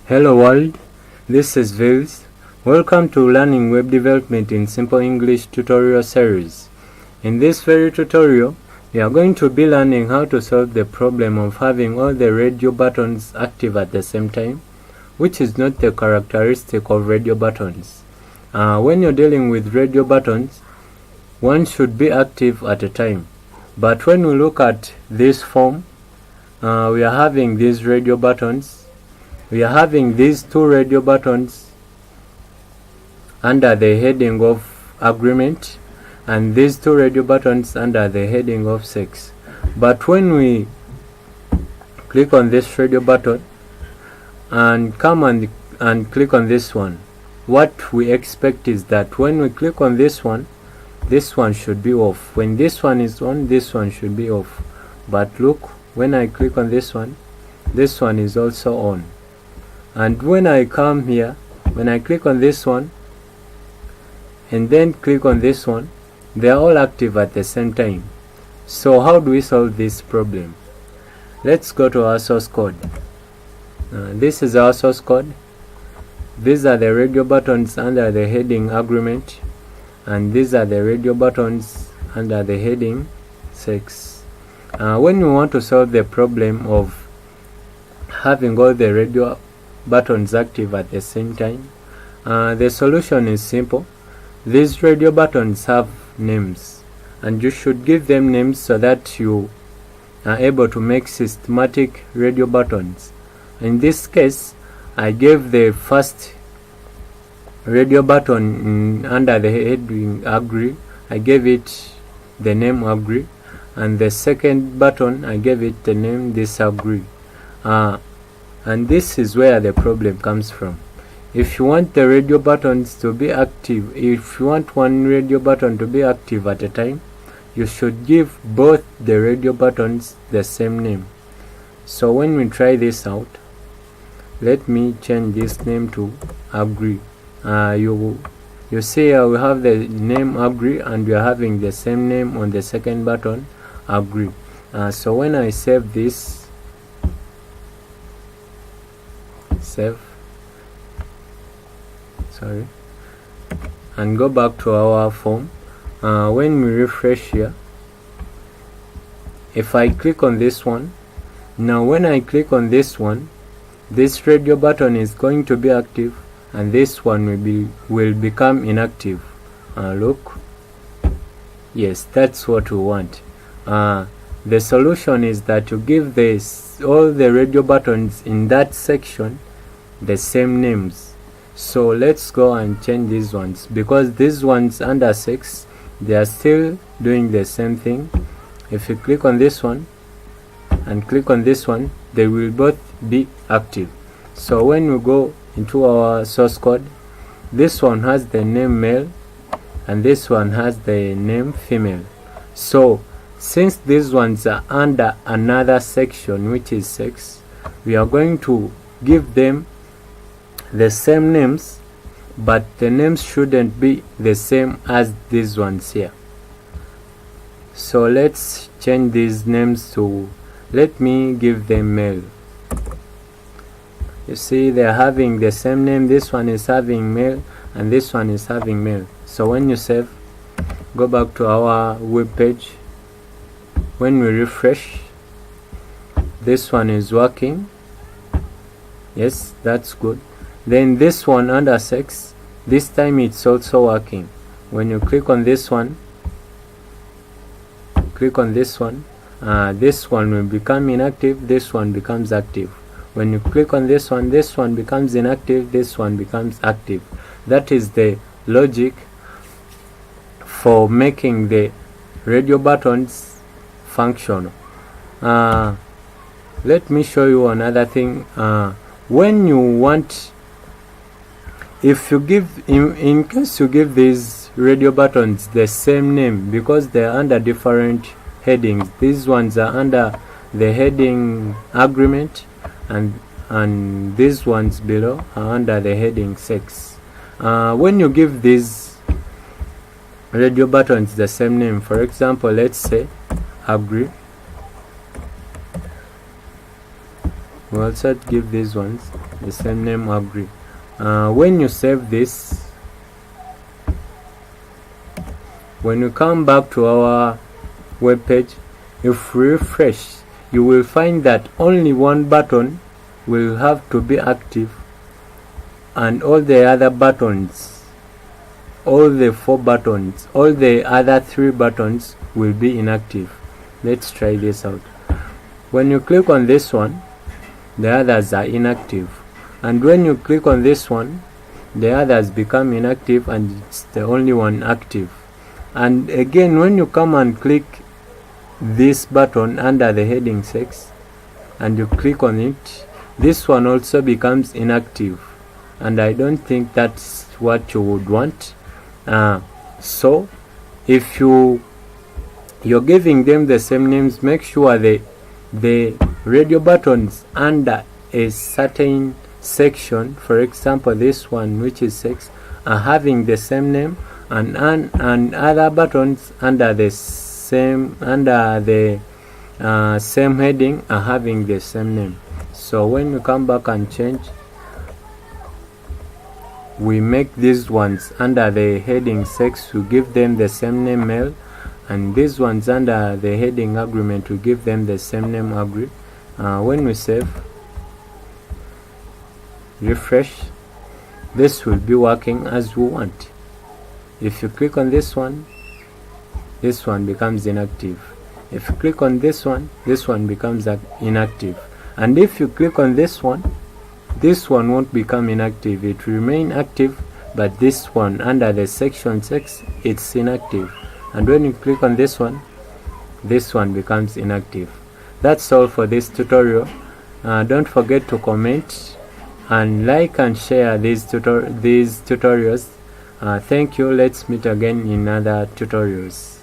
Hello world, this is Vils. Welcome to Learning Web Development in Simple English tutorial series. In this very tutorial, we are going to be learning how to solve the problem of having all the radio buttons active at the same time, which is not the characteristic of radio buttons. When you're dealing with radio buttons, one should be active at a time. But when we look at this form, we are having these radio buttons. We are having these two radio buttons under the heading of agreement and these two radio buttons under the heading of sex. But when we click on this radio button and come and click on this one, what we expect is that when we click on this one should be off. When this one is on, this one should be off. But look, when I click on this one is also on. And when I come here, when I click on this one and then click on this one, they are all active at the same time. So how do we solve this problem? Let's go to our source code. This is our source code. These are the radio buttons under the heading agreement, and these are the radio buttons under the heading sex. When we want to solve the problem of having all the radio buttons active at the same time, the solution is simple. These radio buttons have names, and you should give them names so that you are able to make systematic radio buttons. In this case, I gave the first radio button under the heading agree, I gave it the name agree, and the second button I gave it the name disagree. And this is where the problem comes from. If you want the radio buttons to be active, if you want one radio button to be active at a time, you should give both the radio buttons the same name. So when we try this out, let me change this name to agree. You see we have the name agree, and we are having the same name on the second button, agree. So when I save this, and go back to our form, when we refresh here, if I click on this one, now when I click on this one, this radio button is going to be active and this one will become inactive. Look, yes, that's what we want. The solution is that you give all the radio buttons in that section the same names. So let's go and change these ones, because these ones under 6, they are still doing the same thing. If you click on this one and click on this one, they will both be active. So when we go into our source code, this one has the name male and this one has the name female. So since these ones are under another section, which is sex, we are going to give them the same names, but the names shouldn't be the same as these ones here. So let's change these names to, let me give them male. You see, they're having the same name. This one is having male and this one is having male. So when you save, go back to our web page. When we refresh, this one is working. Yes, that's good. Then this one under sex, this time it's also working. When you click on this one, this one will become inactive, this one becomes active. When you click on this one becomes inactive, this one becomes active. That is the logic for making the radio buttons functional. Let me show you another thing. When you want, if you give, in case you give these radio buttons the same name, because they are under different headings, these ones are under the heading agreement and these ones below are under the heading sex. When you give these radio buttons the same name, for example, let's say agree, we also give these ones the same name agree. When you save this, when you come back to our web page, if we refresh, you will find that only one button will have to be active, and all the other buttons, all the 4 buttons, all the other 3 buttons will be inactive. Let's try this out. When you click on this one, the others are inactive, and when you click on this one, the others become inactive and it's the only one active. And again, when you come and click this button under the heading 6 and you click on it, this one also becomes inactive, and I don't think that's what you would want. So if you're giving them the same names, make sure the radio buttons under a certain section, for example this one which is 6, are having the same name, and other buttons under the same same heading are having the same name. So when we come back and change, we make these ones under the heading 6 to give them the same name mail, and these ones under the heading agreement to give them the same name agree. When we save, refresh, this will be working as we want. If you click on this one becomes inactive. If you click on this one becomes inactive. And if you click on this one won't become inactive. It will remain active, but this one under the section 6, it's inactive. And when you click on this one becomes inactive. That's all for this tutorial. Don't forget to comment and like and share these tutorials. Thank you. Let's meet again in other tutorials.